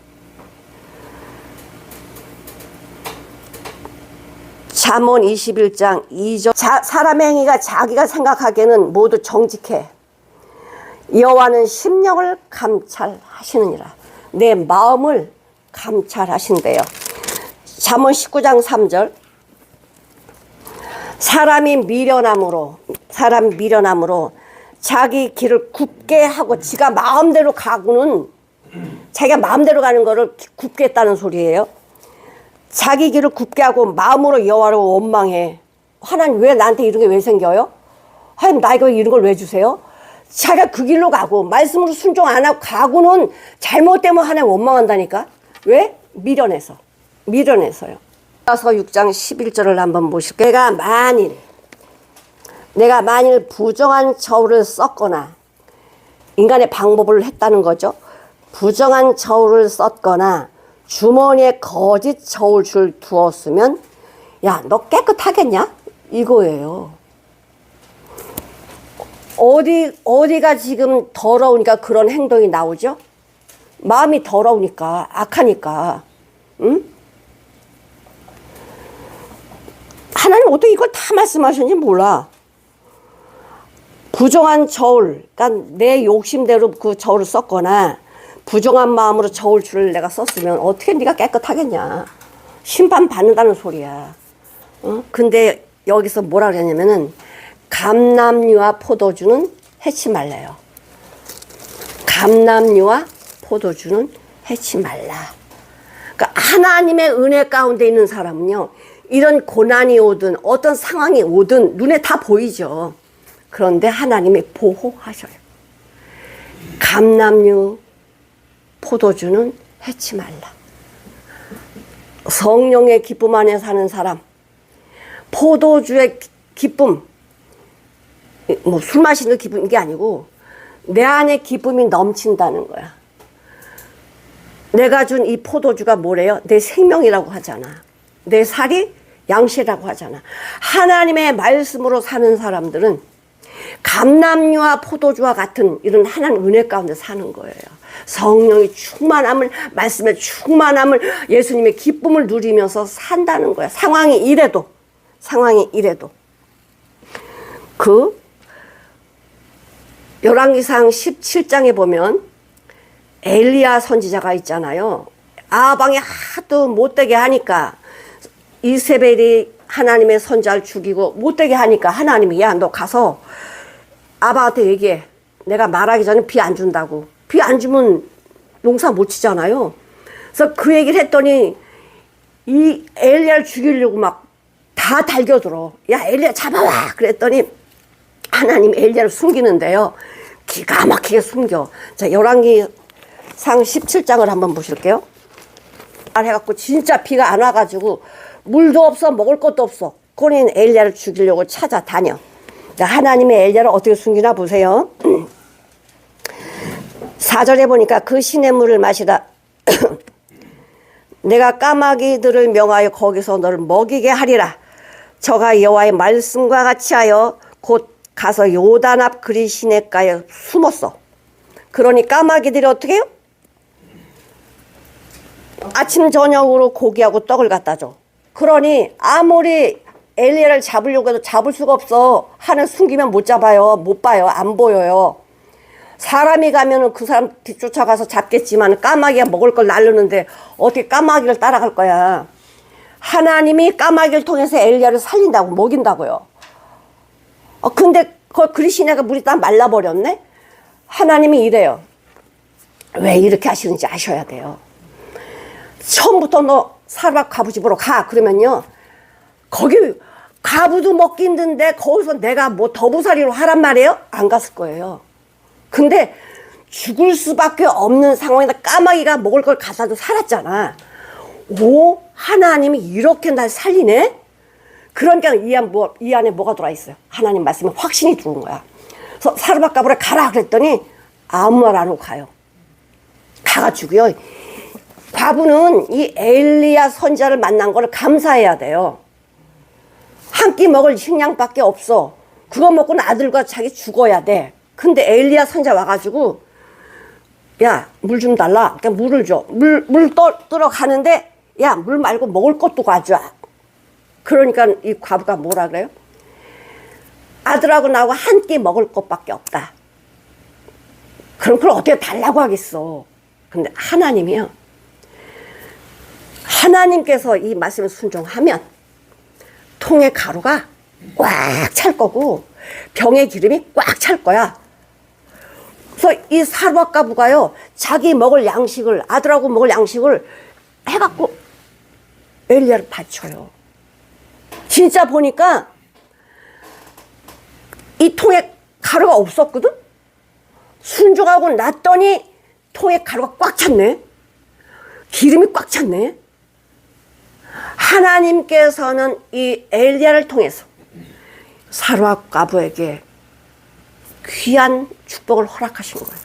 잠언 21장 2절 사람의 행위가 자기가 생각하기에는 모두 정직해. 여호와는 심령을 감찰하시느니라. 내 마음을 감찰하신대요. 잠언 19장 3절 사람이 미련함으로 자기 길을 굽게 하고 지가 마음대로 가고는 자기가 마음대로 가는 거를 굽게 했다는 소리예요. 자기 길을 굽게 하고 마음으로 여호와를 원망해. 하나님 왜 나한테 이런 게 왜 생겨요? 하나님 나에게 이런 걸 왜 주세요? 자기가 그 길로 가고 말씀으로 순종 안 하고 가고는 잘못되면 하나님 원망한다니까. 왜? 미련해서요. 그래서 6장 11절을 한번 보실게요. 내가 만일 부정한 저울을 썼거나, 인간의 방법을 했다는 거죠. 부정한 저울을 썼거나 주머니에 거짓 저울줄 두었으면 야, 너 깨끗하겠냐? 이거예요. 어디가 지금 더러우니까 그런 행동이 나오죠? 마음이 더러우니까, 악하니까. 응? 하나님 어떻게 이걸 다 말씀하셨는지 몰라. 부정한 저울, 그러니까 내 욕심대로 그 저울을 썼거나 부정한 마음으로 저울줄을 내가 썼으면 어떻게 네가 깨끗하겠냐. 심판 받는다는 소리야. 근데 여기서 뭐라 그랬냐면은 감람류와 포도주는 해치 말래요. 감람류와 포도주는 해치 말라. 그러니까 하나님의 은혜 가운데 있는 사람은요, 이런 고난이 오든 어떤 상황이 오든 눈에 다 보이죠. 그런데 하나님이 보호하셔요. 감람류, 포도주는 해치 말라. 성령의 기쁨 안에 사는 사람, 포도주의 기쁨, 뭐 술 마시는 기쁨인 게 아니고 내 안에 기쁨이 넘친다는 거야. 내가 준 이 포도주가 뭐래요? 내 생명이라고 하잖아. 내 살이 양식이라고 하잖아. 하나님의 말씀으로 사는 사람들은 감람류와 포도주와 같은 이런 하나님 은혜 가운데 사는 거예요. 성령의 충만함을, 말씀의 충만함을, 예수님의 기쁨을 누리면서 산다는 거야. 상황이 이래도. 그 열왕기상 17장에 보면 엘리야 선지자가 있잖아요. 아방이 하도 못되게 하니까 이세벨이 하나님의 선지자를 죽이고 못되게 하니까 하나님이 야 너 가서 아방한테 얘기해. 내가 말하기 전에 비 안 준다고. 비 안 주면 농사 못 치잖아요. 그래서 그 얘기를 했더니 이 엘리야를 죽이려고 막 다 달겨들어. 야 엘리야 잡아와. 그랬더니 하나님 엘리야를 숨기는데요. 기가 막히게 숨겨. 자, 열왕기상 17장을 한번 보실게요. 해갖고 진짜 비가 안 와가지고 물도 없어 먹을 것도 없어. 그러니 엘리야를 죽이려고 찾아다녀. 자, 하나님의 엘리야를 어떻게 숨기나 보세요. 4절에 보니까 그 시냇물을 마시라. 내가 까마귀들을 명하여 거기서 너를 먹이게 하리라. 저가 여호와의 말씀과 같이 하여 곧 가서 요단 앞 그리 시냇가에 숨었어. 그러니 까마귀들이 어떻게 해요? 아침 저녁으로 고기하고 떡을 갖다 줘. 그러니 아무리 엘리야를 잡으려고 해도 잡을 수가 없어. 하늘 숨기면 못 잡아요. 못 봐요. 안 보여요. 사람이 가면은 그 사람 뒤쫓아가서 잡겠지만 까마귀가 먹을 걸 날르는데 어떻게 까마귀를 따라갈 거야. 하나님이 까마귀를 통해서 엘리야를 살린다고, 먹인다고요. 근데 그 그리시네가 물이 다 말라버렸네. 하나님이 이래요. 왜 이렇게 하시는지 아셔야 돼요. 처음부터 너 사르밧 과부 집으로 가. 그러면요, 거기 과부도 먹기 힘든데 거기서 내가 뭐 더부살이로 하란 말이에요? 안 갔을 거예요. 근데 죽을 수밖에 없는 상황에다 까마귀가 먹을 걸 가사도 살았잖아. 오, 하나님이 이렇게 날 살리네? 그러니까 이 안에 뭐가 들어있어요? 하나님 말씀에 확신이 들어온 거야. 그래서 사르밧 과부를 가라 그랬더니 아무 말 안 하고 가요. 가가지고요, 과부는 이 엘리야 선지자를 만난 거를 감사해야 돼요. 한 끼 먹을 식량밖에 없어. 그거 먹고는 아들과 자기 죽어야 돼. 근데 엘리야 선지자 와가지고 야, 물 좀 달라. 그러니까 물을 줘. 물 떠러 가는데 야, 물 말고 먹을 것도 가져와. 그러니까 이 과부가 뭐라 그래요? 아들하고 나하고 한 끼 먹을 것밖에 없다. 그럼 그걸 어떻게 달라고 하겠어. 근데 하나님이요, 하나님께서 이 말씀을 순종하면 통의 가루가 꽉 찰 거고 병의 기름이 꽉 찰 거야. 그래서 이 사르밧 과부가요, 자기 먹을 양식을, 아들하고 먹을 양식을 해갖고 엘리야를 바쳐요. 진짜 보니까 이 통에 가루가 없었거든? 순종하고 났더니 통에 가루가 꽉 찼네. 기름이 꽉 찼네. 하나님께서는 이 엘리야를 통해서 사르밧 과부에게 귀한 축복을 허락하신 거예요.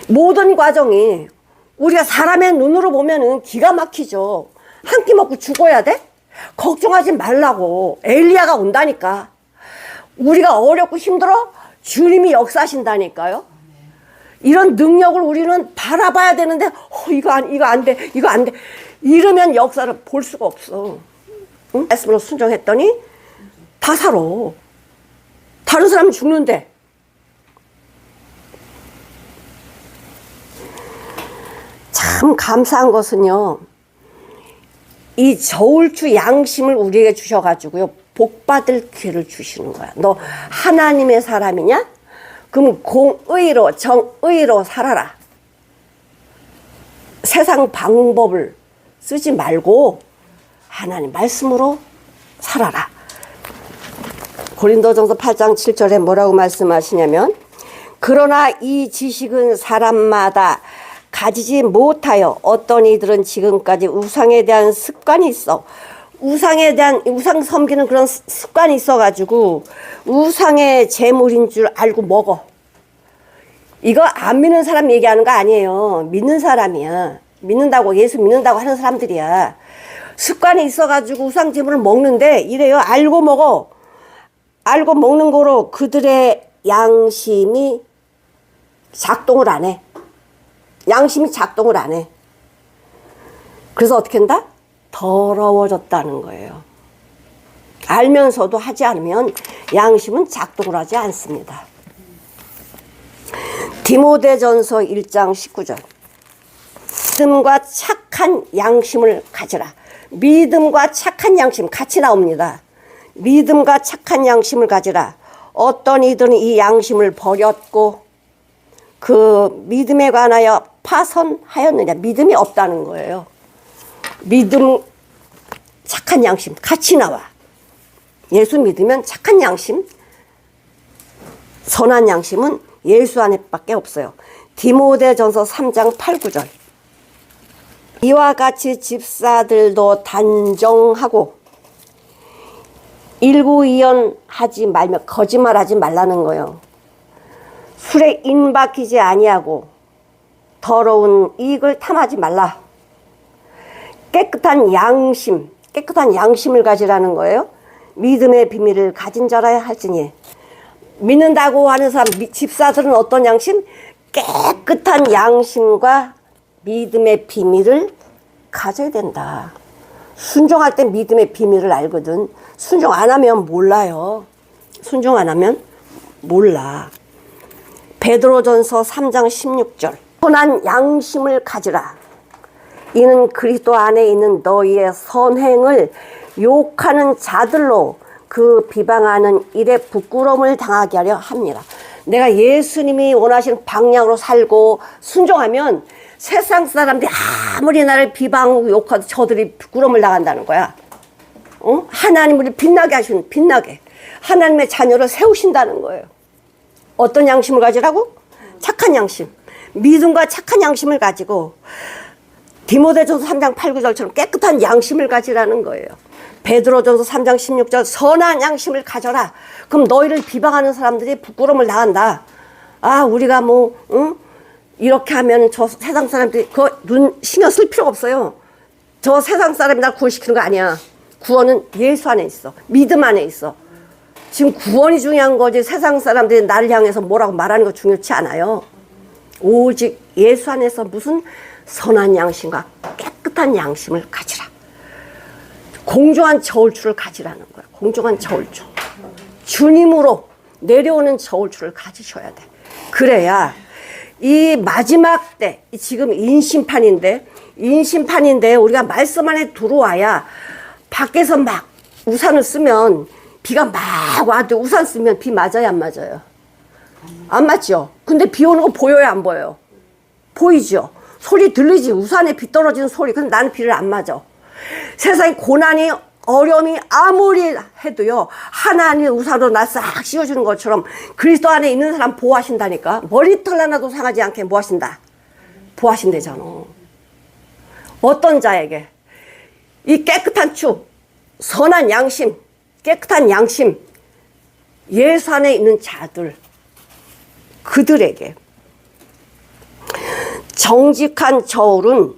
모든 과정이 우리가 사람의 눈으로 보면은 기가 막히죠. 한 끼 먹고 죽어야 돼? 걱정하지 말라고. 엘리야가 온다니까. 우리가 어렵고 힘들어? 주님이 역사하신다니까요. 이런 능력을 우리는 바라봐야 되는데 이거 안 돼. 이러면 역사를 볼 수가 없어. 응? 말씀으로 순종했더니 다 살아. 다른 사람은 죽는데. 참 감사한 것은요, 이 저울추 양심을 우리에게 주셔가지고요, 복받을 기회를 주시는 거야. 너 하나님의 사람이냐? 그럼 공의로, 정의로 살아라. 세상 방법을 쓰지 말고 하나님 말씀으로 살아라. 고린도전서 8장 7절에 뭐라고 말씀하시냐면, 그러나 이 지식은 사람마다 가지지 못하여 어떤 이들은 지금까지 우상에 대한 습관이 있어. 우상에 대한, 우상 섬기는 그런 습관이 있어가지고 우상의 제물인 줄 알고 먹어. 이거 안 믿는 사람 얘기하는 거 아니에요. 믿는 사람이야. 믿는다고, 예수 믿는다고 하는 사람들이야. 습관이 있어가지고 우상 제물을 먹는데 이래요. 알고 먹어. 알고 먹는 거로 그들의 양심이 작동을 안 해. 양심이 작동을 안 해. 그래서 어떻게 한다? 더러워졌다는 거예요. 알면서도 하지 않으면 양심은 작동을 하지 않습니다. 디모데전서 1장 19절. 믿음과 착한 양심을 가지라. 믿음과 착한 양심 같이 나옵니다. 믿음과 착한 양심을 가지라. 어떤 이들은 이 양심을 버렸고 그 믿음에 관하여 파선하였느냐. 믿음이 없다는 거예요. 믿음, 착한 양심 같이 나와. 예수 믿으면 착한 양심, 선한 양심은 예수 안에밖에 없어요. 디모데전서 3장 8, 9절. 이와 같이 집사들도 단정하고 일구이연하지 말며 거짓말하지 말라는 거예요. 술에 인박히지 아니하고 더러운 이익을 탐하지 말라. 깨끗한 양심을 가지라는 거예요. 믿음의 비밀을 가진 자라 할지니. 믿는다고 하는 사람, 집사들은 어떤 양심? 깨끗한 양심과 믿음의 비밀을 가져야 된다. 순종할 때 믿음의 비밀을 알거든. 순종 안 하면 몰라요. 순종 안 하면 몰라. 베드로전서 3장 16절. 선한 양심을 가지라. 이는 그리스도 안에 있는 너희의 선행을 욕하는 자들로 그 비방하는 일에 부끄러움을 당하게 하려 합니다. 내가 예수님이 원하시는 방향으로 살고 순종하면 세상 사람들이 아무리 나를 비방하고 욕하도 저들이 부끄러움을 당한다는 거야. 하나님을 빛나게 하시는, 빛나게. 하나님의 자녀를 세우신다는 거예요. 어떤 양심을 가지라고? 착한 양심. 믿음과 착한 양심을 가지고 디모데전서 3장 8, 9절처럼 깨끗한 양심을 가지라는 거예요. 베드로전서 3장 16절 선한 양심을 가져라. 그럼 너희를 비방하는 사람들이 부끄러움을 당한다. 아, 우리가 뭐 이렇게 하면 저 세상 사람들이 그거 눈 신경 쓸 필요가 없어요. 저 세상 사람이 날 구원시키는 거 아니야. 구원은 예수 안에 있어. 믿음 안에 있어. 지금 구원이 중요한 거지 세상 사람들이 나를 향해서 뭐라고 말하는 거 중요치 않아요. 오직 예수 안에서 무슨 선한 양심과 깨끗한 양심을 가지라. 공정한 저울추를 가지라는 거야. 공정한 저울추. 주님으로 내려오는 저울추를 가지셔야 돼. 그래야 이 마지막 때, 지금 인심판인데 우리가 말씀 안에 들어와야 밖에서 막 우산을 쓰면 비가 막 와도 우산 쓰면 비 맞아요, 안 맞아요? 안 맞죠? 근데 비 오는 거 보여요, 안 보여요? 보이죠? 소리 들리지? 우산에 비 떨어지는 소리. 근데 나는 비를 안 맞아. 세상에 고난이, 어려움이 아무리 해도요, 하나님의 우산으로 나 싹 씌워주는 것처럼 그리스도 안에 있는 사람 보호하신다니까. 머리털 하나도 상하지 않게 뭐 하신다? 보호하신대잖아. 어떤 자에게? 이 깨끗한 추, 선한 양심, 깨끗한 양심, 예수 안에 있는 자들, 그들에게 정직한 저울은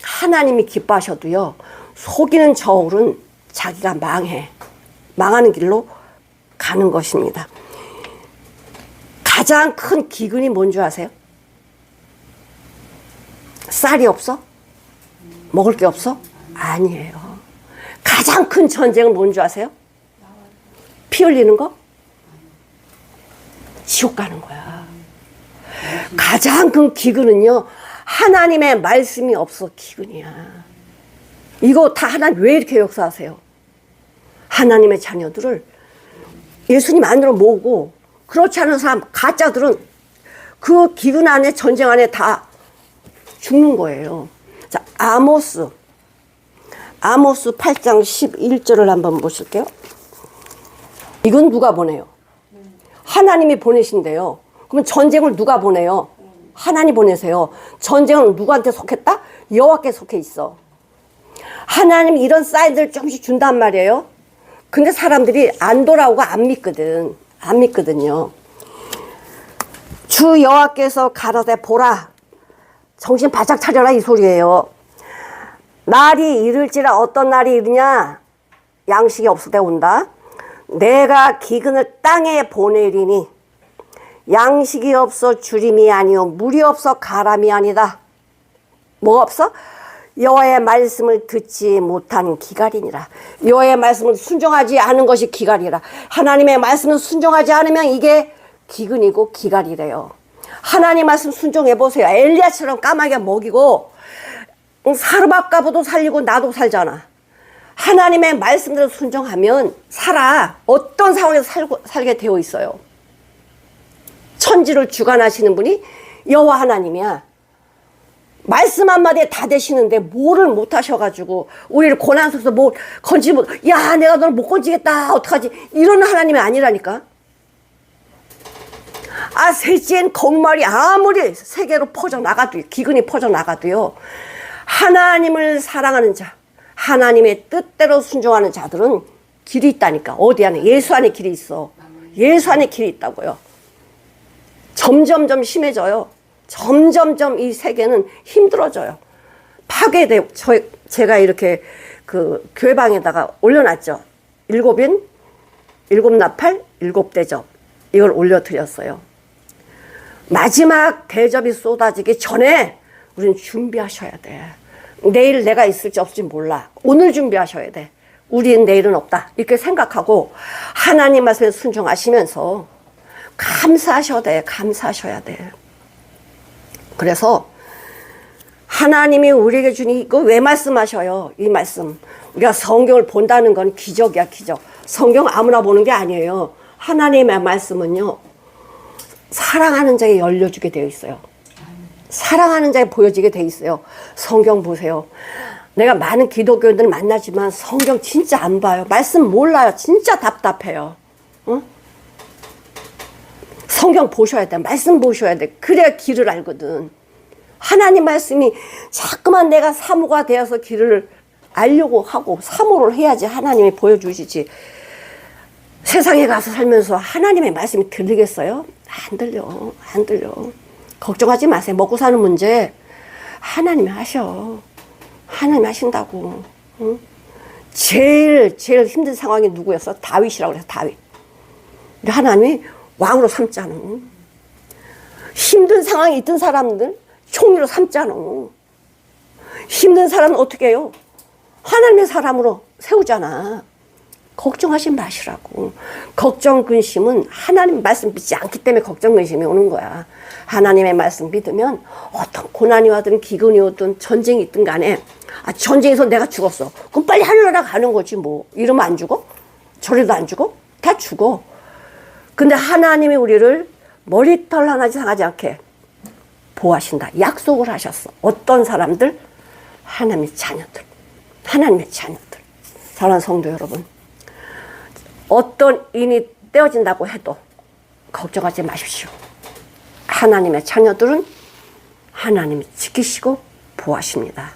하나님이 기뻐하셔도요, 속이는 저울은 자기가 망하는 길로 가는 것입니다. 가장 큰 기근이 뭔 줄 아세요? 쌀이 없어? 먹을 게 없어? 아니에요. 가장 큰 전쟁은 뭔 줄 아세요? 피 흘리는 거? 지옥 가는 거야. 가장 큰 기근은요, 하나님의 말씀이 없어 기근이야. 이거 다 하나님 왜 이렇게 역사하세요? 하나님의 자녀들을 예수님 안으로 모으고, 그렇지 않은 사람, 가짜들은 그 기근 안에, 전쟁 안에 다 죽는 거예요. 자, 아모스 8장 11절을 한번 보실게요. 이건 누가 보내요? 하나님이 보내신대요. 그러면 전쟁을 누가 보내요? 하나님 보내세요. 전쟁은 누구한테 속했다? 여호와께 속해 있어. 하나님이 이런 사인들을 조금씩 준단 말이에요. 근데 사람들이 안 돌아오고 안 믿거든요. 주 여호와께서 가라사대 보라, 정신 바짝 차려라, 이 소리예요. 날이 이를지라. 어떤 날이 이르냐? 양식이 없을 때 온다. 내가 기근을 땅에 보내리니 양식이 없어 주림이 아니요 물이 없어 가람이 아니다. 뭐가 없어? 여호와의 말씀을 듣지 못한 기갈이니라. 여호와의 말씀을 순종하지 않은 것이 기갈이라. 하나님의 말씀을 순종하지 않으면 이게 기근이고 기갈이래요. 하나님 말씀 순종해 보세요. 엘리야처럼 까마귀 먹이고 사르밧가보도 살리고 나도 살잖아. 하나님의 말씀대로 순종하면 살아. 어떤 상황에서 살게 되어 있어요. 천지를 주관하시는 분이 여호와 하나님이야. 말씀 한마디에 다 되시는데 뭐를 못하셔가지고 우리를 고난 속에서 뭐 건지지 못, 야 내가 너를 못 건지겠다 어떡하지, 이런 하나님이 아니라니까. 아 셋째엔 거짓말이 아무리 세계로 퍼져나가도요, 기근이 퍼져나가도요, 하나님을 사랑하는 자, 하나님의 뜻대로 순종하는 자들은 길이 있다니까. 어디 안에? 예수 안에 길이 있어. 예수 안에 길이 있다고요. 점점점 심해져요. 점점점 이 세계는 힘들어져요. 파괴돼. 제가 이렇게 그 교회방에다가 올려놨죠. 7인, 7나팔, 7대접. 이걸 올려드렸어요. 마지막 대접이 쏟아지기 전에 우리는 준비하셔야 돼. 내일 내가 있을지 없을지 몰라. 오늘 준비하셔야 돼. 우리는 내일은 없다. 이렇게 생각하고 하나님 말씀에 순종하시면서 감사하셔야 돼. 감사하셔야 돼. 그래서 하나님이 우리에게 주니 이거 왜 말씀하셔요? 이 말씀. 우리가 성경을 본다는 건 기적이야, 기적. 성경 아무나 보는 게 아니에요. 하나님의 말씀은요, 사랑하는 자에게 열려주게 되어 있어요. 사랑하는 자에 보여지게 돼 있어요. 성경 보세요. 내가 많은 기독교인들 만나지만 성경 진짜 안 봐요. 말씀 몰라요. 진짜 답답해요. 응? 성경 보셔야 돼. 말씀 보셔야 돼. 그래야 길을 알거든. 하나님 말씀이 자꾸만 내가 사모가 되어서 길을 알려고 하고 사모를 해야지 하나님이 보여주시지. 세상에 가서 살면서 하나님의 말씀이 들리겠어요? 안 들려. 안 들려. 걱정하지 마세요. 먹고 사는 문제 하나님이 하셔. 하나님이 하신다고. 응? 제일 힘든 상황이 누구였어? 다윗이라고 그래서 다윗. 근데 하나님이 왕으로 삼잖아. 힘든 상황이 있던 사람들 총리로 삼잖아. 힘든 사람은 어떻게 해요? 하나님의 사람으로 세우잖아. 걱정하지 마시라고. 걱정 근심은 하나님 말씀 믿지 않기 때문에 걱정 근심이 오는 거야. 하나님의 말씀 믿으면 어떤 고난이 와든 기근이 오든 전쟁이 있든 간에, 아 전쟁에서 내가 죽었어. 그럼 빨리 하늘나라 가는 거지 뭐. 이러면 안 죽어? 저래도 안 죽어? 다 죽어. 근데 하나님이 우리를 머리털 하나 상하지 않게 보호하신다. 약속을 하셨어. 어떤 사람들? 하나님의 자녀들. 하나님의 자녀들. 사랑하는 성도 여러분, 어떤 인이 떼어진다고 해도 걱정하지 마십시오. 하나님의 자녀들은 하나님이 지키시고 보호하십니다.